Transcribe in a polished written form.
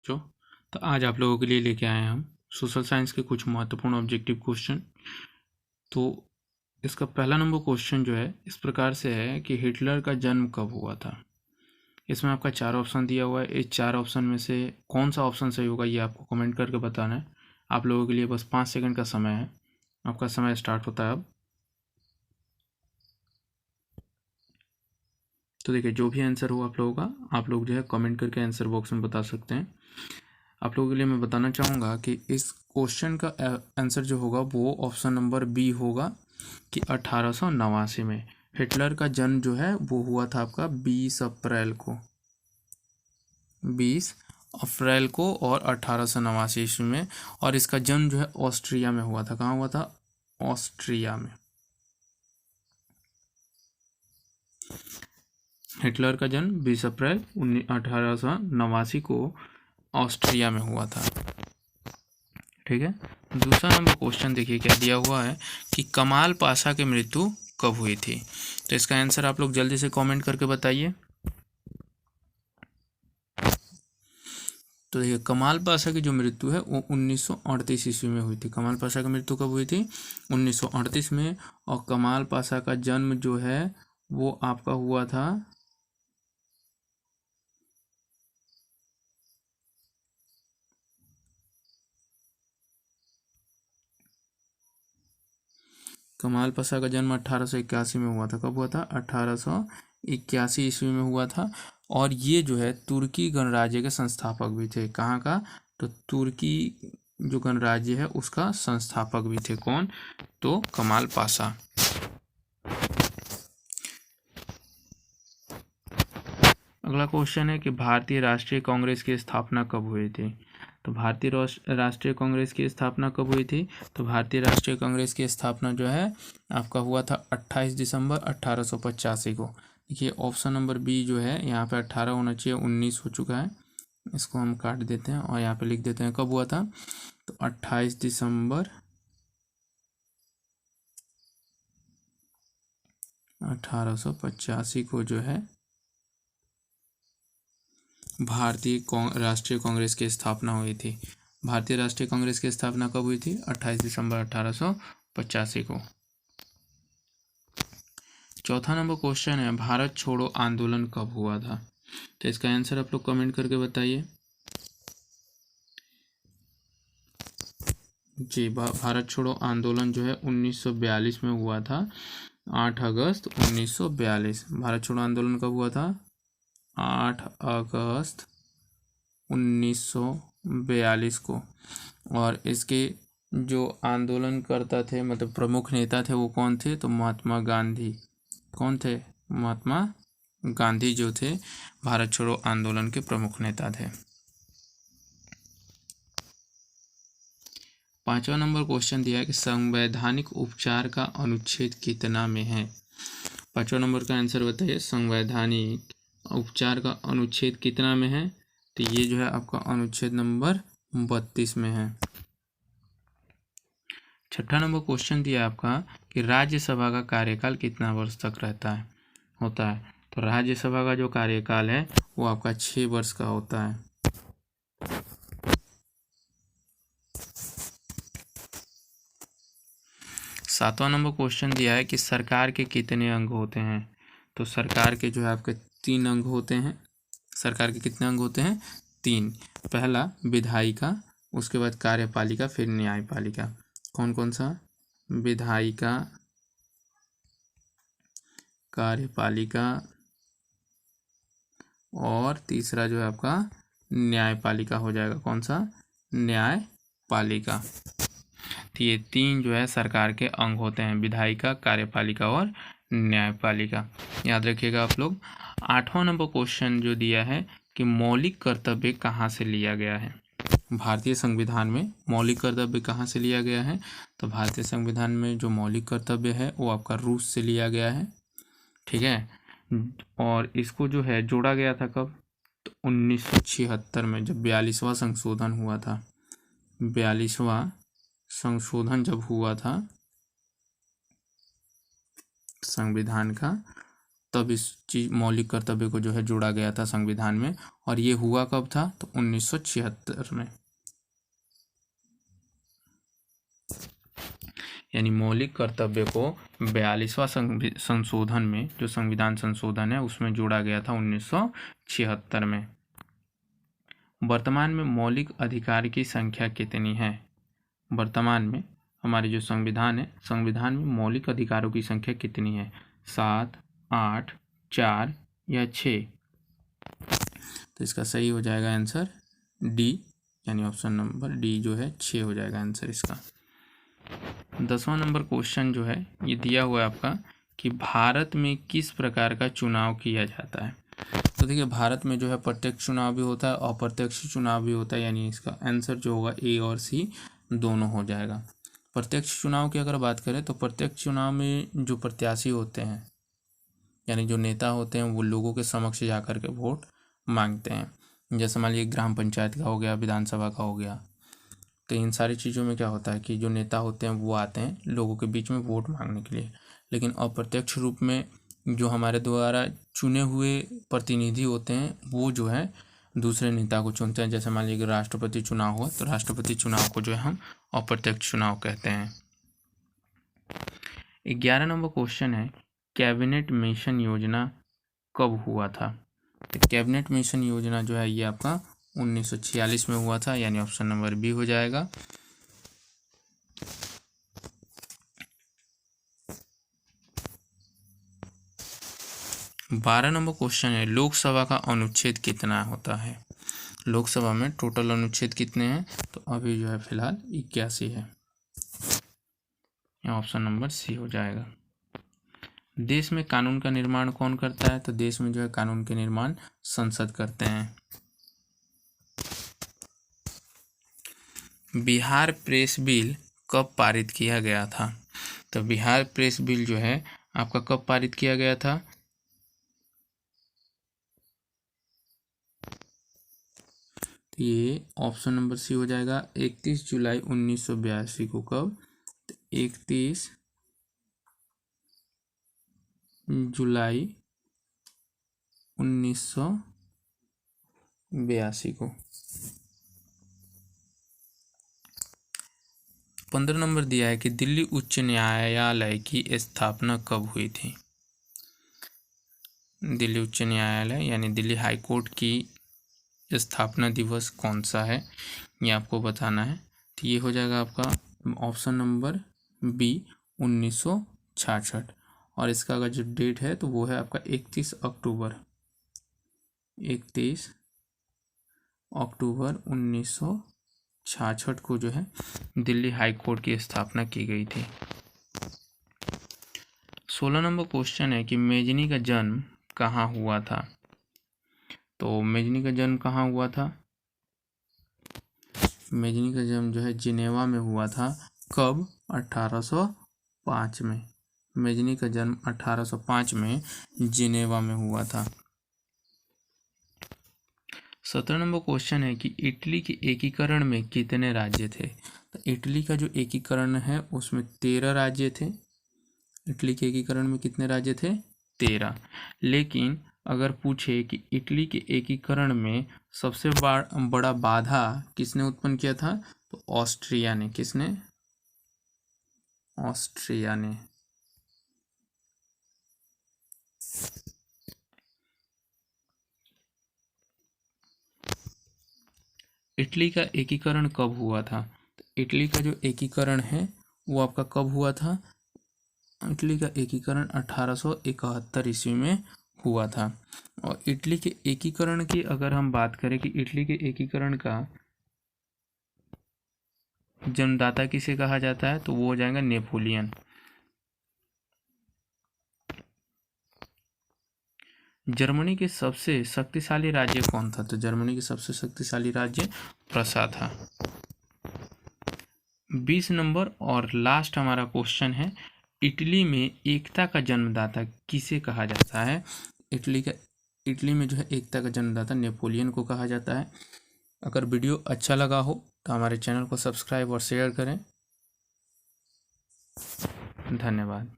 बच्चों, तो आज आप लोगों के लिए लेके आए हैं हम सोशल साइंस के कुछ महत्वपूर्ण ऑब्जेक्टिव क्वेश्चन। तो इसका पहला नंबर क्वेश्चन जो है इस प्रकार से है कि हिटलर का जन्म कब हुआ था। इसमें आपका 4 ऑप्शन दिया हुआ है। इस 4 ऑप्शन में से कौन सा ऑप्शन सही होगा ये आपको कमेंट करके बताना है। आप लोगों के लिए बस 5 सेकंड का समय है। आपका समय स्टार्ट होता है अब। तो देखिए, जो भी आंसर हो आप लोगों का, आप लोग जो है कमेंट करके आंसर बॉक्स में बता सकते हैं। आप लोगों के लिए मैं बताना चाहूँगा कि इस क्वेश्चन का आंसर जो होगा वो ऑप्शन नंबर बी होगा कि 1889 में हिटलर का जन्म जो है वो हुआ था आपका 20 अप्रैल को, 20 अप्रैल को और 1889 ईस्वी में। और इसका जन्म जो है ऑस्ट्रिया में हुआ था। कहाँ हुआ था? ऑस्ट्रिया में। हिटलर का जन्म 20 अप्रैल 1889 को ऑस्ट्रिया में हुआ था। ठीक है। दूसरा नंबर क्वेश्चन देखिए क्या दिया हुआ है कि कमाल पाशा की मृत्यु कब हुई थी। तो इसका आंसर आप लोग जल्दी से कमेंट करके बताइए। तो देखिए, कमाल पाशा की जो मृत्यु है वो 1938 ईस्वी में हुई थी। कमाल पाशा की मृत्यु कब हुई थी? 1938 में। और कमाल पाशा का जन्म जो है वो आपका हुआ था कमाल पाशा का जन्म 1881 में हुआ था। कब हुआ था? 1881 ईस्वी में हुआ था। और ये जो है तुर्की गणराज्य के संस्थापक भी थे। कहाँ का? तो तुर्की जो गणराज्य है उसका संस्थापक भी थे। कौन? तो कमाल पाशा। अगला क्वेश्चन है कि भारतीय राष्ट्रीय कांग्रेस की स्थापना कब हुई थी। तो भारतीय राष्ट्रीय कांग्रेस की स्थापना कब हुई थी? तो भारतीय राष्ट्रीय कांग्रेस की स्थापना जो है आपका हुआ था 28 दिसंबर 1885 को। देखिए, ऑप्शन नंबर बी जो है यहाँ पे 18 होना चाहिए, 19 हो चुका है। इसको हम काट देते हैं और यहाँ पे लिख देते हैं कब हुआ था। तो 28 दिसंबर 1885 को जो है भारतीय राष्ट्रीय कांग्रेस की स्थापना हुई थी। भारतीय राष्ट्रीय कांग्रेस की स्थापना कब हुई थी? 28 दिसंबर 1885 को। चौथा नंबर क्वेश्चन है भारत छोड़ो आंदोलन कब हुआ था। तो इसका आंसर आप लोग कमेंट करके बताइए। जी, भारत छोड़ो आंदोलन जो है 1942 में हुआ था। 8 अगस्त 1942 भारत छोड़ो आंदोलन कब हुआ था? 8 अगस्त 1942 को। और इसके जो आंदोलनकर्ता थे, मतलब प्रमुख नेता थे, वो कौन थे? तो महात्मा गांधी। कौन थे? महात्मा गांधी जो थे भारत छोड़ो आंदोलन के प्रमुख नेता थे। पांचवा नंबर क्वेश्चन दिया है कि संवैधानिक उपचार का अनुच्छेद कितना में है। पांचवा नंबर का आंसर बताइए। संवैधानिक उपचार का अनुच्छेद कितना में है? तो ये जो है आपका अनुच्छेद नंबर 32 में है। छठा नंबर क्वेश्चन दिया आपका कि राज्यसभा का कार्यकाल कितना वर्ष तक होता है। तो राज्यसभा का जो कार्यकाल है वो आपका 6 वर्ष का होता है। सातवां नंबर क्वेश्चन दिया है कि सरकार के कितने अंग होते हैं। तो सरकार के जो है आपके 3 अंग होते हैं। सरकार के कितने अंग होते हैं? 3। पहला विधायिका, उसके बाद कार्यपालिका, फिर न्यायपालिका। कौन कौन सा? विधायिका, कार्यपालिका और तीसरा जो है आपका न्यायपालिका हो जाएगा। कौन सा? न्यायपालिका। तो ये 3 जो है सरकार के अंग होते हैं, विधायिका, कार्यपालिका और न्यायपालिका। याद रखिएगा आप लोग। आठवां नंबर क्वेश्चन जो दिया है कि मौलिक कर्तव्य कहाँ से लिया गया है। भारतीय संविधान में मौलिक कर्तव्य कहाँ से लिया गया है। तो भारतीय संविधान में जो मौलिक कर्तव्य है वो आपका रूस से लिया गया है। ठीक है। और इसको जो है जोड़ा गया था कब? तो 1976 में, जब 42वां संशोधन हुआ था। 42वां संशोधन जब हुआ था संविधान का, तब इस चीज मौलिक कर्तव्य को जो है जोड़ा गया था संविधान में। और ये हुआ कब था? तो 1976 में। यानी मौलिक कर्तव्य को 42वां संशोधन में, जो संविधान संशोधन है, उसमें जोड़ा गया था 1976 में। वर्तमान में मौलिक अधिकार की संख्या कितनी है? वर्तमान में हमारे जो संविधान है, संविधान में मौलिक अधिकारों की संख्या कितनी है? 7, 8, 4 या 6? तो इसका सही हो जाएगा आंसर डी, यानी ऑप्शन नंबर डी जो है 6 हो जाएगा आंसर इसका। 10वां नंबर क्वेश्चन जो है ये दिया हुआ है आपका कि भारत में किस प्रकार का चुनाव किया जाता है। तो देखिए, भारत में जो है प्रत्यक्ष चुनाव भी होता है, अप्रत्यक्ष चुनाव भी होता है, यानी इसका आंसर जो होगा ए और सी दोनों हो जाएगा। प्रत्यक्ष चुनाव की अगर बात करें तो प्रत्यक्ष चुनाव में जो प्रत्याशी होते हैं, यानी जो नेता होते हैं, वो लोगों के समक्ष जाकर के वोट मांगते हैं। जैसे मान लीजिए ग्राम पंचायत का हो गया, विधानसभा का हो गया, तो इन सारी चीज़ों में क्या होता है कि जो नेता होते हैं वो आते हैं लोगों के बीच में वोट मांगने के लिए। लेकिन अप्रत्यक्ष रूप में जो हमारे द्वारा चुने हुए प्रतिनिधि होते हैं वो जो है दूसरे नेता को चुनते हैं। जैसे मान लीजिए राष्ट्रपति चुनाव हुआ तो राष्ट्रपति चुनाव को जो है हम अप्रत्यक्ष चुनाव कहते हैं। 11 नंबर क्वेश्चन है, कैबिनेट मिशन योजना कब हुआ था? तो कैबिनेट मिशन योजना जो है ये आपका 1946 में हुआ था, यानी ऑप्शन नंबर बी हो जाएगा। 12 नंबर क्वेश्चन है, लोकसभा का अनुच्छेद कितना होता है? लोकसभा में टोटल अनुच्छेद कितने हैं? तो अभी जो है फिलहाल 81 है, ऑप्शन नंबर सी हो जाएगा। देश में कानून का निर्माण कौन करता है? तो देश में जो है कानून के निर्माण संसद करते हैं। बिहार प्रेस बिल कब पारित किया गया था? तो बिहार प्रेस बिल जो है आपका कब पारित किया गया था? तो ये ऑप्शन नंबर सी हो जाएगा, 31 जुलाई 1982 को। कब? 31 जुलाई 1982 को। 15 नंबर दिया है कि दिल्ली उच्च न्यायालय की स्थापना कब हुई थी? दिल्ली उच्च न्यायालय यानी दिल्ली हाई कोर्ट की स्थापना दिवस कौन सा है, ये आपको बताना है। तो ये हो जाएगा आपका ऑप्शन नंबर बी, 1966। और इसका अगर जो डेट है तो वो है आपका 31 अक्टूबर 1966 को जो है दिल्ली हाई कोर्ट की स्थापना की गई थी। 16 नंबर क्वेश्चन है कि मेजनी का जन्म कहाँ हुआ था? तो मेजनी का जन्म कहाँ हुआ था? मेजनी का जन्म जो है जिनेवा में हुआ था। कब? 1805 में। मेजनी का जन्म 1805 में जिनेवा में हुआ था। 17 नंबर क्वेश्चन है कि इटली के एकीकरण में कितने राज्य थे? तो इटली का जो एकीकरण है उसमें 13 राज्य थे। इटली के एकीकरण में कितने राज्य थे? 13। लेकिन अगर पूछे कि इटली के एकीकरण में सबसे बड़ा बाधा किसने उत्पन्न किया था? तो ऑस्ट्रिया ने। किसने? ऑस्ट्रिया ने। इटली का एकीकरण कब हुआ था? तो इटली का जो एकीकरण है वो आपका कब हुआ था? इटली का एकीकरण 1871 ईस्वी में हुआ था। और इटली के एकीकरण की अगर हम बात करें कि इटली के एकीकरण का जन्मदाता किसे कहा जाता है, तो वो हो जाएगा नेपोलियन। जर्मनी के सबसे शक्तिशाली राज्य कौन था? तो जर्मनी के सबसे शक्तिशाली राज्य प्रशा था। 20 नंबर और लास्ट हमारा क्वेश्चन है, इटली में एकता का जन्मदाता किसे कहा जाता है? इटली में जो है एकता का जन्मदाता नेपोलियन को कहा जाता है। अगर वीडियो अच्छा लगा हो तो हमारे चैनल को सब्सक्राइब और शेयर करें। धन्यवाद।